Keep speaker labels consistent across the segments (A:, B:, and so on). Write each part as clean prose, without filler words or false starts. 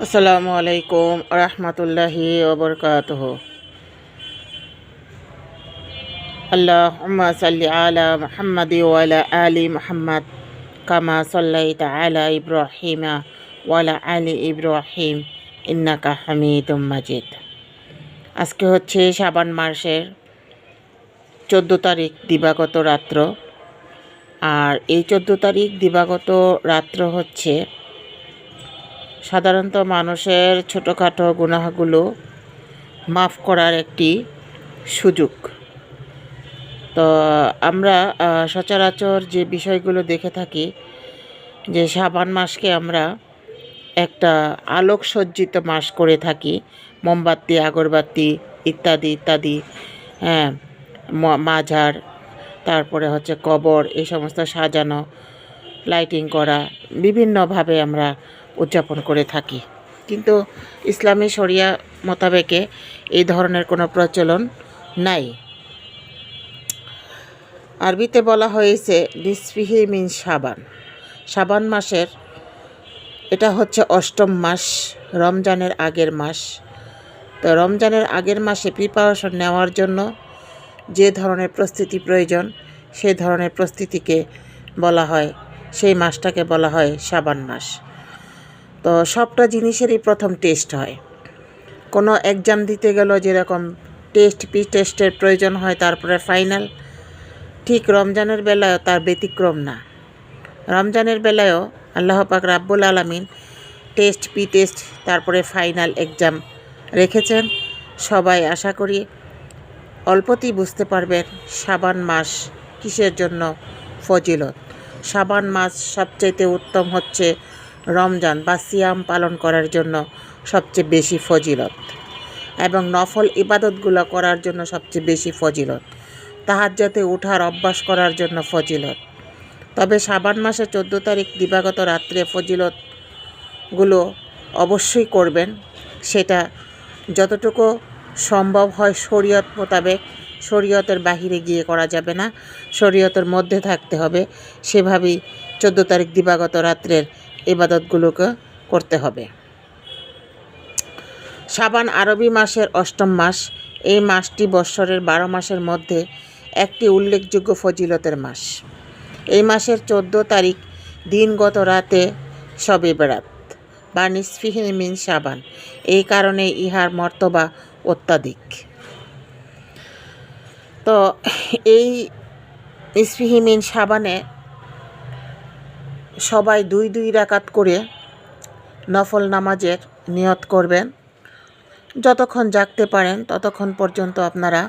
A: আসসালামু আলাইকুম রহমতুল্লাহি ওবরকাতুহু। আল্লাহুম্মা সাল্লি আলা মুহাম্মাদি ওয়া আলা আলি মুহাম্মাদ কামা সাল্লাইতা আলা ইব্রাহিমা ওয়া আলা আলি ইব্রাহিম ইন্নাকা হামিদুম মাজিদ। আজকে হচ্ছে শাবান মাসের 14 তারিখ দিবাগত রাত্র। আর এই 14 তারিখ দিবাগত রাত্র হচ্ছে সাধারণত মানুষের ছোটোখাটো গুনাহগুলো মাফ করার একটি সুযোগ। তো আমরা সচরাচর যে বিষয়গুলো দেখে থাকি যে শাবান মাসকে আমরা একটা আলোকসজ্জিত মাস করে থাকি, মোমবাতি, আগরবাতি ইত্যাদি ইত্যাদি, হ্যাঁ, মাজার, তারপরে হচ্ছে কবর, এই সমস্ত সাজানো, লাইটিং করা, বিভিন্নভাবে আমরা উদযাপন করে থাকি। কিন্তু ইসলামী শরিয়া মোতাবেকে এই ধরনের কোনো প্রচলন নাই। আরবিতে বলা হয়েছে নিসফিহি মিন শাবান। শাবান মাসের এটা হচ্ছে 8ম মাস, রমজানের আগের মাস। তো রমজানের আগের মাসে প্রিপারেশন নেওয়ার জন্য যে ধরনের প্রস্তুতি প্রয়োজন সেই ধরনের প্রস্তুতিকে বলা হয়, সেই মাসটাকে বলা হয় শাবান মাস। তো সবটা জিনিসেরই প্রথম টেস্ট হয়। কোনো এক্সাম দিতে গেল যেরকম টেস্টের প্রয়োজন হয়, তারপরে ফাইনাল, ঠিক রমজানের বেলায়ও তার ব্যতিক্রম না। রমজানের বেলায়ও আল্লাহ পাক রাব্বুল আলামিন টেস্ট, তারপরে ফাইনাল এক্সাম রেখেছেন। সবাই আশা করি অল্পতেই বুঝতে পারবেন শাবান মাস কিসের জন্য ফজিলত। শাবান মাস সবচেয়ে উত্তম হচ্ছে রমজান বা সিয়াম পালন করার জন্য সবচেয়ে বেশি ফজিলত, এবং নফল ইবাদতগুলো করার জন্য সবচেয়ে বেশি ফজিলত, তাহাজ্জুদে ওঠার অভ্যাস করার জন্য ফজিলত। তবে শাবান মাসে 14 তারিখ দিবাগত রাত্রে ফজিলতগুলো অবশ্যই করবেন। সেটা যতটুকু সম্ভব হয় শরীয়ত মোতাবেক, শরীয়তের বাহিরে গিয়ে করা যাবে না, শরীয়তের মধ্যে থাকতে হবে। সেভাবেই 14 তারিখ দিবাগত রাত্রের ইবাদতগুলোকে করতে হবে। শাবান আরবি মাসের 8ম মাস। এই মাসটি বৎসরের 12 মাসের মধ্যে একটি উল্লেখযোগ্য ফজিলতের মাস। এই মাসের 14 তারিখ দিনগত রাতে শবে বরাত বা নিসফিহি মিন শাবান। এই কারণে ইহার মর্তবা অত্যাধিক। তো এই নিসফিহি মিন শাবানে সবাই 2 রাকাত করে নফল নামাজের নিয়ত করবেন। যতক্ষণ জাগতে পারেন ততক্ষণ পর্যন্ত আপনারা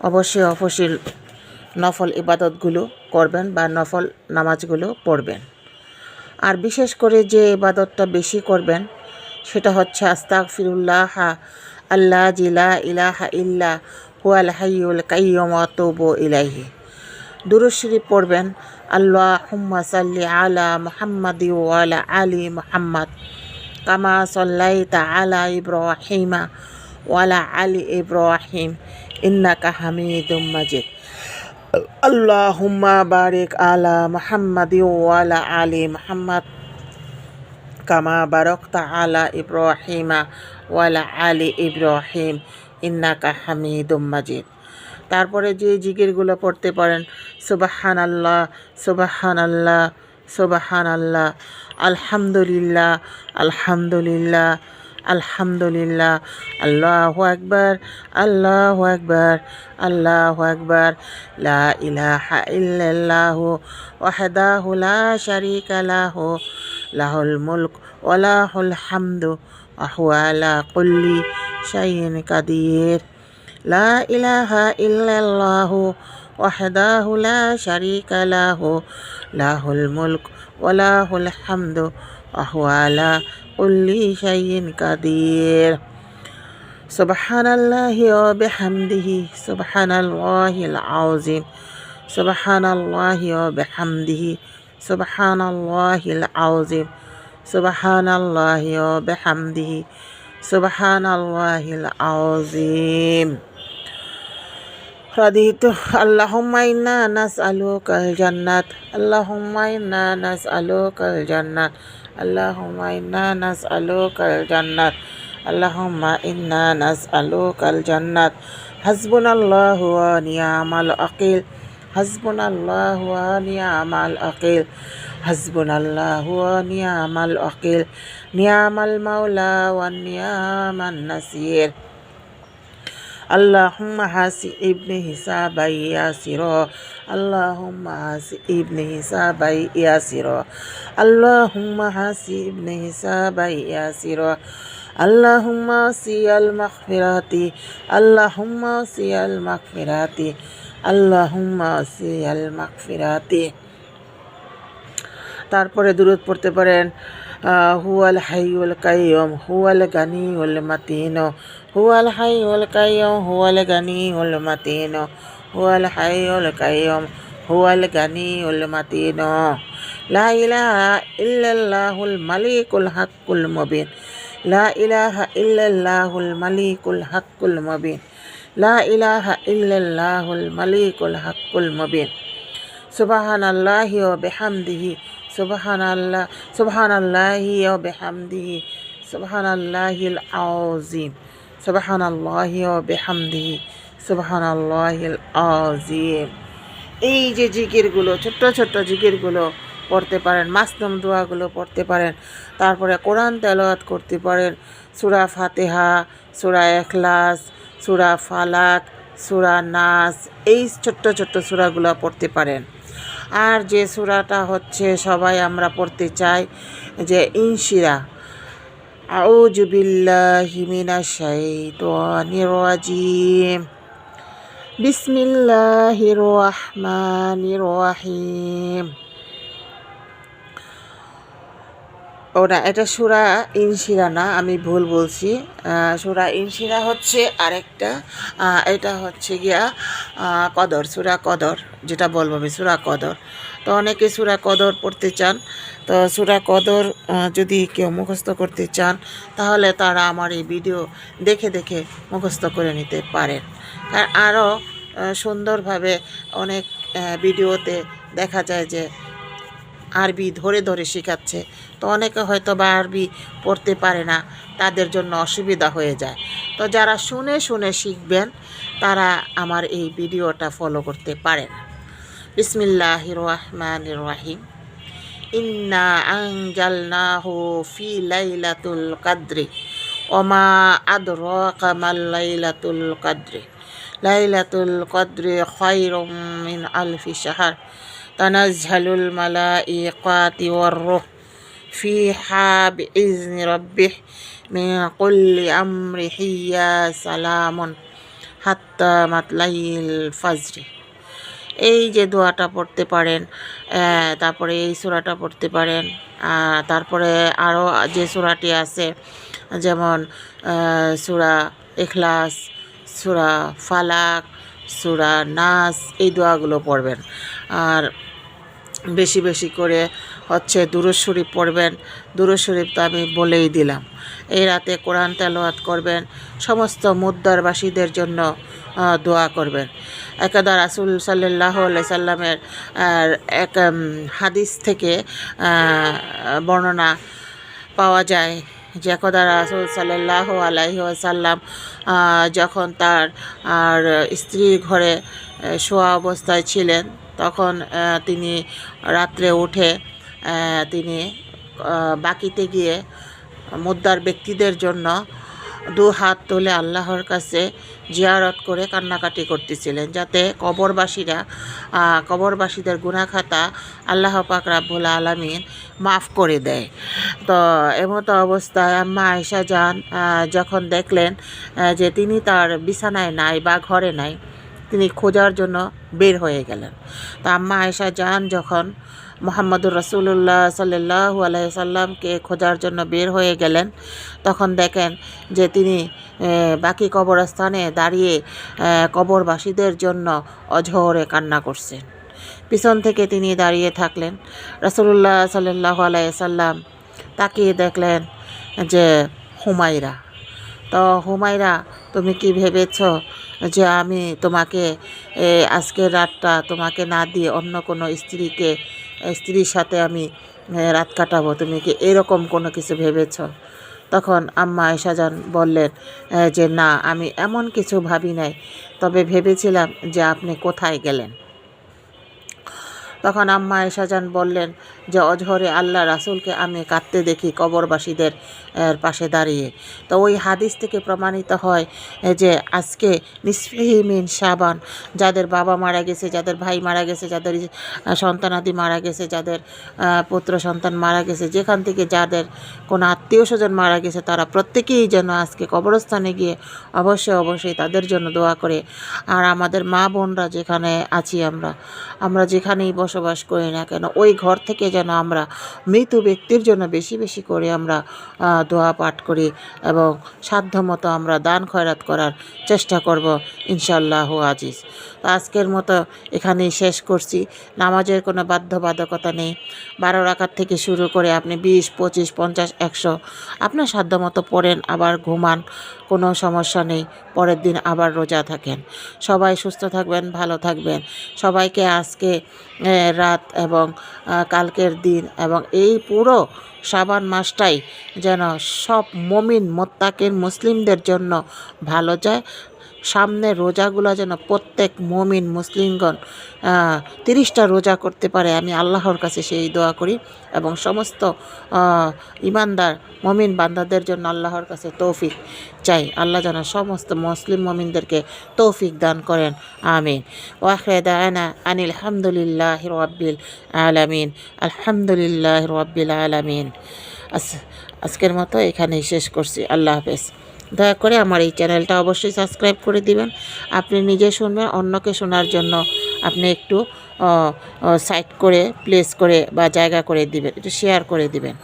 A: অবশ্যই নফল ইবাদতগুলো করবেন বা নফল নামাজগুলো পড়বেন। আর বিশেষ করে যে ইবাদতটা বেশি করবেন সেটা হচ্ছে আস্তাগফিরুল্লাহ আল্লাযী লা ইলাহা ইল্লা হুয়াল হাইয়ুল কাইয়্যুম ওয়া আতুবু ইলাইহি। দুরূদ শরীফ পড়বেন, আল্লাহুম্মা সাল্লি আলা মুহাম্মাদি ওয়া আলা আলি মুহাম্মাদ কামা সাল্লাইতা আলা ইব্রাহিমা ওয়া আলা আলি ইব্রাহিম ইন্নাকা হামিদুম মাজিদ। আল্লাহুম্মা বারিক আলা মুহাম্মাদি ওয়া আলা আলি মুহাম্মাদ কামা বারাকতা আলা ইব্রাহিমা ওয়া আলা আলি ইব্রাহিম ইন্নাকা হামিদুম মাজিদ। তারপরে যে জিকিরগুলো পড়তে পারেন, সুবহানাল্লাহ সুবহানাল্লাহ সুবহানাল্লাহ, আলহামদুলিল্লাহ আলহামদুলিল্লাহ আলহামদুলিল্লাহ, আল্লাহু আকবার আল্লাহু আকবার আল্লাহু আকবার, লা ইলাহা ইল্লাল্লাহু ওয়াহদাহু লা শারীকা লাহু লাহুল মুলক ওয়া লাহুল হামদু ওয়া হুয়া আলা কুল্লি শাইইন কাদির। লা ইলাহা ইল্লাল্লাহু ওয়াহদাহু লা শারীকা লাহু লাহুল মুলক ওয়া লাহুল হামদু ওয়া হুয়া আলা কুল্লি শাইইন কাদির। সুবহানাল্লাহি ওয়া বিহামদিহি সুবহানাল্লাহিল আযীম সুবহানাল্লাহি ওয়া বিহামদিহি সুবহানাল্লাহিল আযীম সুবহানাল্লাহি ওয়া বিহামদিহি সুবহানাল্লাহিল আযীম। রাদিতু আল্লাহুম্মা ইন্না নাসআলুকাল জান্নাত আল্লাহুম্মা ইন্না নাসআলুকাল জান্নাত আল্লাহুম্মা ইন্না নাসআলুকাল জান্নাত, আল্লাহুম্মা ইন্না নাসআলুকাল জান্নাত। হাসবুনাল্লাহু ওয়া নি'মাল ওয়াকিল, হাসবুনাল্লাহু ওয়া নি'মাল ওয়াকিল, হাসবুনাল্লাহু ওয়া নি'মাল ওয়াকিল, নি'মাল মাওলা ওয়া নি'মান নাসির। আল্লাহুম্মা হাসিবনি হিসাবাই ইয়াসিরা, আল্লাহুম্মা হাসিবনি হিসাবাই ইয়াসিরা, আল্লাহুম্মা হাসিবনি হিসাবাই ইয়াসিরা, আল্লাহুম্মা সিয়াল মাগফিরাতি, আল্লাহুম্মা সিয়াল মাগফিরাতি, আল্লাহুম্মা সিয়াল মাগফিরাতি। তারপরে দুরূদ পড়তে পারেন হুয়াল হাইয়ুল কাইয়ুম, হুয়াল গানিয়ুল মাতিন, হুয়াল হাইয়ুল কাইয়ুম, হুয়াল গানিয়ুল মাতিন, হুয়াল হাইয়ুল কাইয়ুম, হুয়াল গানিয়ুল মাতিন। লা ইলাহা ইল্লাল্লাহুল মালিকুল হাক্কুল মুবিন, লা ইলাহা ইল্লাল্লাহুল মালিকুল হাক্কুল মুবিন, লা ইলাহা ইল্লাল্লাহুল মালিকুল হাক্কুল মুবিন। সুবহানাল্লাহি ওয়া বিহামদিহি, সুবহানাল্লাহ, সুবহানাল্লাহি ওয়া বিহামদিহি, সুবহানাল্লাহিল আযীম, সুবহানাল্লাহি ওয়া বিহামদিহি, সুবহানাল্লাহিল আযীম। এই যে জিকিরগুলো, ছোট্ট ছোট্ট জিকিরগুলো পড়তে পারেন, মাসনুম দোয়াগুলো পড়তে পারেন। তারপরে কোরআন তেলাওয়াত করতে পারেন, সূরা ফাতিহা, সূরা ইখলাস, সূরা ফালাক, সূরা নাস, এই ছোট্ট ছোট্ট সূরাগুলো পড়তে পারেন। আর যে সূরাটা হচ্ছে সবাই আমরা পড়তে চাই, যে ইনশিরা, আউযু বিল্লাহি মিনাশ শাইতানির রাজিম, বিসমিল্লাহির রহমানির রহিম। ওটা এটা সূরা ইনশিরা না, আমি ভুল বলছি। সূরা ইনশিরা হচ্ছে আরেকটা, এটা হচ্ছে গিয়া কদর, সূরা কদর যেটা বলবো আমি, সূরা কদর। তো অনেকে সূরা কদর পড়তে চান, তো সূরা কদর যদি কেউ মুখস্থ করতে চান তাহলে তারা আমার এই ভিডিও দেখে দেখে মুখস্থ করে নিতে পারেন। আর আরও সুন্দরভাবে অনেক ভিডিওতে দেখা যায় যে আরবি ধরে ধরে শেখাচ্ছে, তো অনেকে হয়তো বা আরবি পড়তে পারে না, তাদের জন্য অসুবিধা হয়ে যায়। তো যারা শুনে শুনে শিখবেন তারা আমার এই ভিডিওটা ফলো করতে পারেন। বিসমিল্লাহির রহমানির রহিম। ইন্না আনজালনাহু ফি লাইলাতুল কদরি ওমা আদরাকা মাল লাইলাতুল কদরি, লাইলাতুল কদরি খায়রুম মিন আলফি শাহর, তানাজ্জালুল মালাইকাতু ওয়ার রূহ ফিহা বিইজনি রাব্বিহ মিন কুল্লি আমরিন হিয়া সালামুন হাত্তা মাতলাইল ফাজরি। এই যে দোয়াটা পড়তে পারেন, তারপরে এই সূরাটা পড়তে পারেন। তারপরে আরও যে সূরাটি আছে, যেমন সূরা ইখলাস, সূরা ফালাক, সূরা নাস, এই দোয়াগুলো পড়বেন। আর বেশি বেশি করে হচ্ছে দুরূদ শরীফ পড়বেন। দুরূদ শরীফ তো আমি বলেই দিলাম। এই রাতে কোরআন তেলাওয়াত করবেন, সমস্ত মুদ্দারবাসীদের জন্য দোয়া করবেন। একদা রাসূল সাল্লাল্লাহু আলাইহি সাল্লামের এক হাদিস থেকে বর্ণনা পাওয়া যায় যে একদা রাসূল সাল্লাল্লাহু আলাইহি ওয়াসাল্লাম যখন তার স্ত্রীর ঘরে শোয়া অবস্থায় ছিলেন, তখন তিনি রাত্রে উঠে তিনি বাকিতে গিয়ে মুদ্দার ব্যক্তিদের জন্য দু হাত তুলে আল্লাহর কাছে জিয়ারত করে কান্নাকাটি করতেছিলেন, যাতে কবরবাসীদের গুনাহ খাতা আল্লাহ পাক রাব্বুল আলামিন মাফ করে দেয়। তো এমতো অবস্থায় আম্মা আয়েশা যান যখন দেখলেন যে তিনি তার বিছানায় নাই বা ঘরে নাই, তিনি খোঁজার জন্য বের হয়ে গেলেন। তো আম্মা আয়েশা যান যখন মুহাম্মদুর রাসূলুল্লাহ সাল্লাল্লাহু আলাইহি সাল্লামকে খোঁজার জন্য বের হয়ে গেলেন, তখন দেখেন যে তিনি বাকি কবরস্থানে দাঁড়িয়ে কবরবাসীদের জন্য অঝরে কান্না করছেন। পিছন থেকে তিনি দাঁড়িয়ে থাকলেন। রাসূলুল্লাহ সাল্লাল্লাহু আলাইহি সাল্লাম তাকিয়ে দেখলেন যে হুমায়রা। তো হুমায়রা, তুমি কি ভেবেছ যে আমি তোমাকে আজকের রাতটা তোমাকে না দিয়ে অন্য কোনো স্ত্রীর সাথে আমি রাত কাটাবো, তুমি কি এরকম কোনো কিছু ভেবেছ? তখন আম্মা আয়েশা জান বললেন যে না, আমি এমন কিছু ভাবি নাই, তবে ভেবেছিলাম যে আপনি কোথায় গেলেন। তখন আম্মা আয়েশা জান বললেন যে অজহরে আল্লাহ রাসূলকে আমি কাঁদতে দেখি কবরবাসীদের পাশে দাঁড়িয়ে। তো ওই হাদিস থেকে প্রমাণিত হয় যে আজকে নিসফিহি মিন শাবান, যাদের বাবা মারা গেছে, যাদের ভাই মারা গেছে, যাদের সন্তানাদি মারা গেছে, যাদের পুত্র সন্তান মারা গেছে, যেখান থেকে যাদের কোনো আত্মীয় স্বজন মারা গেছে, তারা প্রত্যেকেই যেন আজকে কবরস্থানে গিয়ে অবশ্যই তাদের জন্য দোয়া করে। আর আমাদের মা বোনরা যেখানে আছি, আমরা যেখানেই বসবাস করি না কেন, ওই ঘর থেকে যেন আমরা মৃত ব্যক্তির জন্য বেশি বেশি করে আমরা দোয়া পাঠ করি এবং সাধ্যমতো আমরা দান খয়রাত করার চেষ্টা করব ইনশাআল্লাহ আজিজ। তো আজকের মতো এখানেই শেষ করছি। নামাজের কোনো বাধ্যবাধকতা নেই। 12 রাকাত থেকে শুরু করে আপনি 20, 25, 50, 100 আপনার সাধ্যমতো পড়েন, আবার ঘুমান, কোনো সমস্যা নেই। পরের দিন আবার রোজা থাকেন। সবাই সুস্থ থাকবেন, ভালো থাকবেন। সবাইকে আজকে রাত এবং কালকের দিন এবং এই পুরো শাবান মাসটাই যেন সব মুমিন মুত্তাকিন মুসলিমদের জন্য ভালো যায়। সামনের রোজাগুলো যেন প্রত্যেক মুমিন মুসলিমগণ 30টা রোজা করতে পারে, আমি আল্লাহর কাছে সেই দোয়া করি। এবং সমস্ত ইমানদার মুমিন বান্দাদের জন্য আল্লাহর কাছে তৌফিক চাই। আল্লাহ যেন সমস্ত মুসলিম মুমিনদেরকে তৌফিক দান করেন, আমিন। ওয়া আখিরু দাওয়ানা আনিল হামদুলিল্লাহি রাব্বিল আলামিন। আলহামদুলিল্লাহি রাব্বিল আলামিন। আজকের মতো এখানেই শেষ করছি। আল্লাহ হাফেজ। দয়া করে আমার এই চ্যানেলটা অবশ্যই সাবস্ক্রাইব করে দিবেন। আপনি নিজে শুনবেন, অন্যকে শোনার জন্য আপনি একটু সাইড করে, প্লেস করে বা জায়গা করে দিবেন, একটু শেয়ার করে দিবেন।